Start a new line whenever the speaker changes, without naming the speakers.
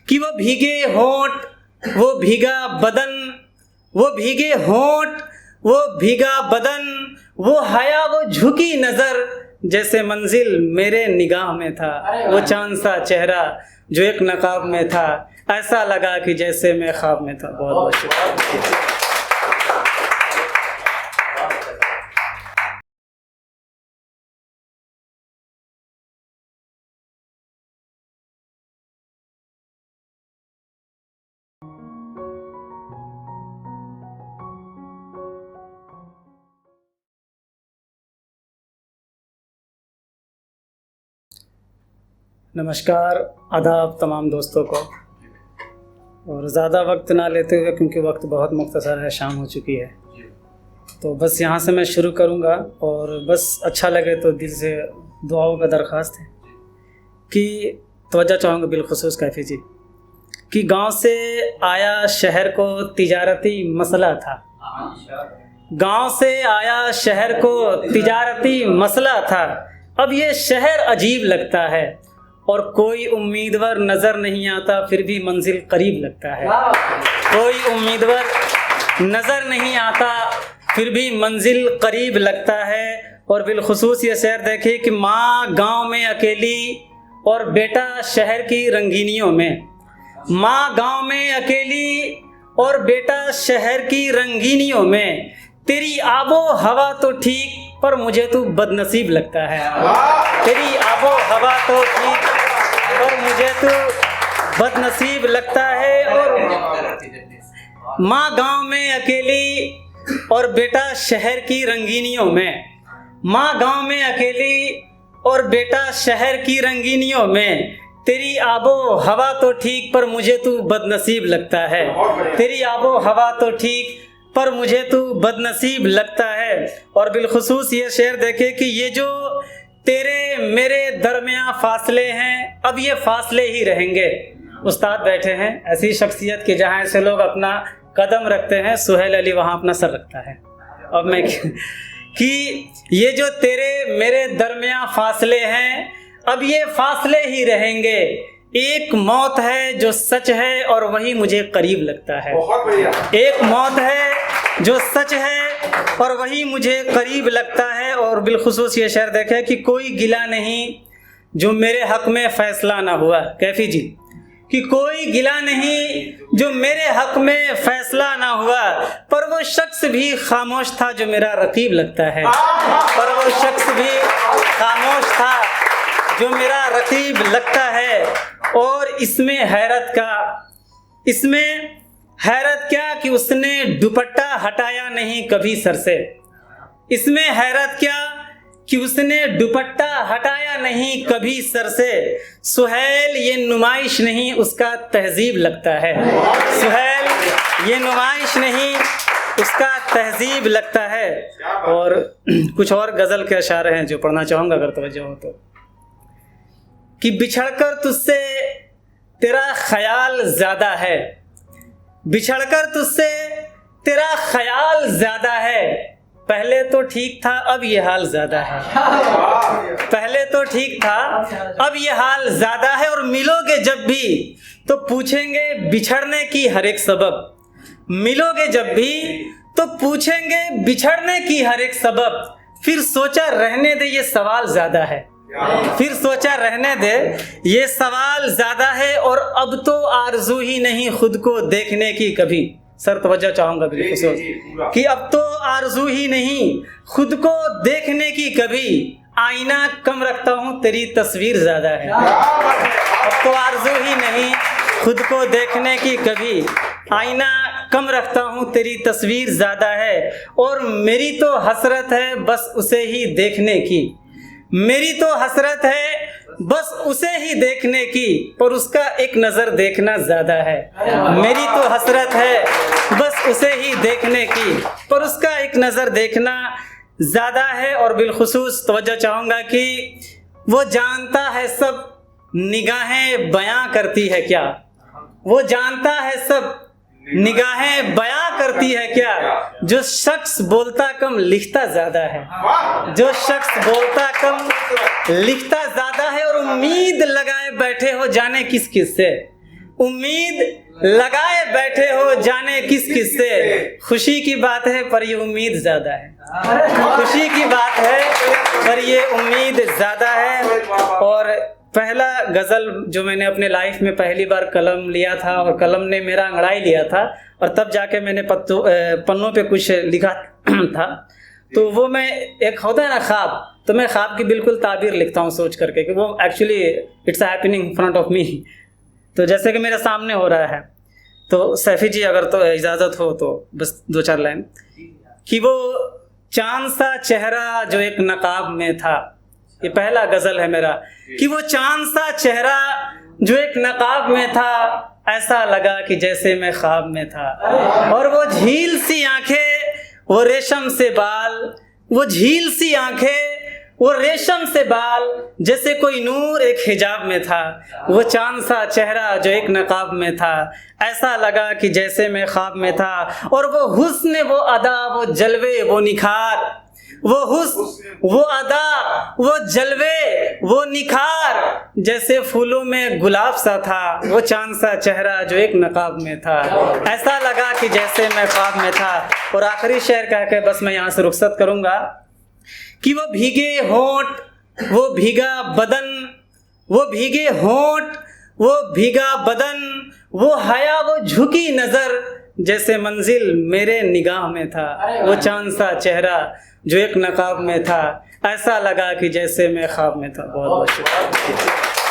कि वो भीगे होंठ, वो भीगा बदन, वो भीगे होंठ, वो भीगा बदन, वो हया, वो झुकी नज़र, जैसे मंजिल मेरे निगाह में था। वो चांद सा चेहरा जो एक नकाब में था, ऐसा लगा कि जैसे मैं ख्वाब में था। बहुत बहुत शुक्रिया। नमस्कार, आदाब तमाम दोस्तों को। और ज़्यादा वक्त ना लेते हुए, क्योंकि वक्त बहुत मुख्तसर है, शाम हो चुकी है, तो बस यहाँ से मैं शुरू करूँगा। और बस अच्छा लगे तो दिल से दुआओं का दरख्वास्त है कि तवज्जो चाहूँगा बिलखुसूस कैफ़ी जी कि गांव से आया शहर को तिजारती मसला था। गांव से आया शहर को तिजारती मसला था, अब ये शहर अजीब लगता है और कोई उम्मीदवार नज़र नहीं आता, फिर भी मंजिल करीब लगता है। कोई उम्मीदवार नज़र नहीं आता, फिर भी मंजिल करीब लगता है। और बिलखुसूस ये शहर देखिए कि माँ गांव में अकेली और बेटा शहर की रंगीनियों में। माँ गांव में अकेली और बेटा शहर की रंगीनियों में। तेरी आबो हवा तो ठीक, पर मुझे तू बदनसीब लगता है। तेरी आबो हवा तो ठीक, पर मुझे तू बदनसीब लगता है। और माँ गांव में अकेली और बेटा शहर की रंगीनियों में। माँ गांव में अकेली और बेटा शहर की रंगीनियों में। तेरी आबो हवा तो ठीक, पर मुझे तू बदनसीब लगता है। तेरी आबो हवा तो ठीक, पर मुझे तू बदनसीब लगता है। और बिलखुसूस ये शेर देखे कि ये जो तेरे मेरे दरमियाँ फासले हैं, अब ये फासले ही रहेंगे। उस्ताद बैठे हैं, ऐसी शख्सियत कि जहाँ ऐसे लोग अपना कदम रखते हैं, सुहेल अली वहाँ अपना सर रखता है। अब मैं कि ये जो तेरे मेरे दरमियाँ फासले हैं, अब ये फासले ही रहेंगे। एक मौत है जो सच है और वही मुझे करीब लगता है। बहुत बढ़िया। एक मौत है जो सच है और वही मुझे करीब लगता है। और बिलखुसूस ये शेर देखे कि कोई गिला नहीं जो मेरे हक में फैसला ना हुआ। कैफी जी कि कोई गिला नहीं जो मेरे हक में फैसला ना हुआ, पर वो शख्स भी खामोश था जो मेरा रकीब लगता है। पर वो शख्स भी खामोश था जो मेरा रकीब लगता है। और इसमें हैरत क्या कि उसने दुपट्टा हटाया नहीं कभी सर से। इसमें हैरत क्या कि उसने दुपट्टा हटाया नहीं कभी सर से। सुहेल ये नुमाइश नहीं, उसका तहजीब लगता है। सुहेल ये नुमाइश नहीं, उसका तहजीब लगता है। और कुछ और गज़ल के अशारे हैं जो पढ़ना चाहूँगा अगर तवज्जो हो तो। कि बिछड़कर तुझसे तेरा ख्याल ज़्यादा है, बिछड़कर तुझसे तेरा ख्याल ज़्यादा है। पहले तो ठीक था अब ये हाल ज़्यादा है। पहले तो ठीक था अब ये हाल ज़्यादा है। और मिलोगे जब भी तो पूछेंगे बिछड़ने की हर एक सबब। मिलोगे जब भी तो पूछेंगे बिछड़ने की हर एक सबब। फिर सोचा रहने दे ये सवाल ज़्यादा है। फिर सोचा रहने दे ये सवाल ज़्यादा है। और अब तो आरज़ू ही नहीं खुद को देखने की कभी। सर तवज्जो चाहूँगा बिलखुसूस कि अब तो आरज़ू ही नहीं खुद को देखने की कभी। आईना कम रखता हूँ तेरी तस्वीर ज़्यादा है। अब तो आरज़ू ही नहीं खुद को देखने की कभी। आईना कम रखता हूँ तेरी तस्वीर ज़्यादा है। और मेरी तो हसरत है बस उसे ही देखने की। मेरी तो हसरत है बस उसे ही देखने की, पर उसका एक नज़र देखना ज़्यादा है। मेरी तो हसरत है बस उसे ही देखने की, पर उसका एक नज़र देखना ज़्यादा है। और बिलखुसूस तवज्जो चाहूँगा कि वो जानता है सब निगाहें बयां करती है क्या। वो जानता है सब निगाहें बयां करती है क्या। जो शख्स बोलता कम लिखता ज़्यादा है। जो शख्स बोलता कम लिखता ज़्यादा है। और उम्मीद लगाए बैठे हो जाने किस किस से। उम्मीद लगाए बैठे हो जाने किस किस से। खुशी की बात है पर ये उम्मीद ज़्यादा है, खुशी की बात है पर ये उम्मीद ज़्यादा है। और पहला गज़ल जो मैंने अपने लाइफ में पहली बार कलम लिया था और कलम ने मेरा अंगड़ाई लिया था और तब जाके मैंने पन्नों पे कुछ लिखा था। तो वो मैं एक होता है ना ख्वाब, तो मैं ख्वाब की बिल्कुल ताबीर लिखता हूँ सोच करके कि वो actually it's happening in front of me. तो जैसे कि मेरे सामने हो रहा है, तो सैफी जी अगर तो इजाज़त हो तो बस 2-4 लाइन कि वो चांद सा चेहरा जो एक नकाब में था, ये पहला गज़ल है मेरा, कि वो चांद सा चेहरा जो एक नकाब में था, ऐसा लगा कि जैसे मैं ख्वाब में था। और वो झील सी आंखें, वो रेशम से बाल, वो झील सी आंखें, वो रेशम से बाल, जैसे कोई नूर एक हिजाब में था। वो चांद सा चेहरा जो एक नकाब में था, ऐसा लगा कि जैसे मैं ख्वाब में था। और वो हुस्न, वो अदा, वो जलवे, वो निखार, वो हुस्न, वो अदा, वो जलवे, वो निखार, जैसे फूलों में गुलाब सा था। वो चांद सा चेहरा जो एक नकाब में था, ऐसा लगा कि जैसे मैं ख्वाब में था। और आखिरी शेर कह के बस मैं यहाँ से रुखसत करूँगा कि वो भीगे होंठ, वो भीगा बदन, वो भीगे होंठ, वो भीगा बदन, वो हया, वो झुकी नज़र, जैसे मंजिल मेरे निगाह में था। वो चांद सा चेहरा जो एक नकाब में था, ऐसा लगा कि जैसे मैं ख्वाब में था। बहुत बहुत शुक्रिया।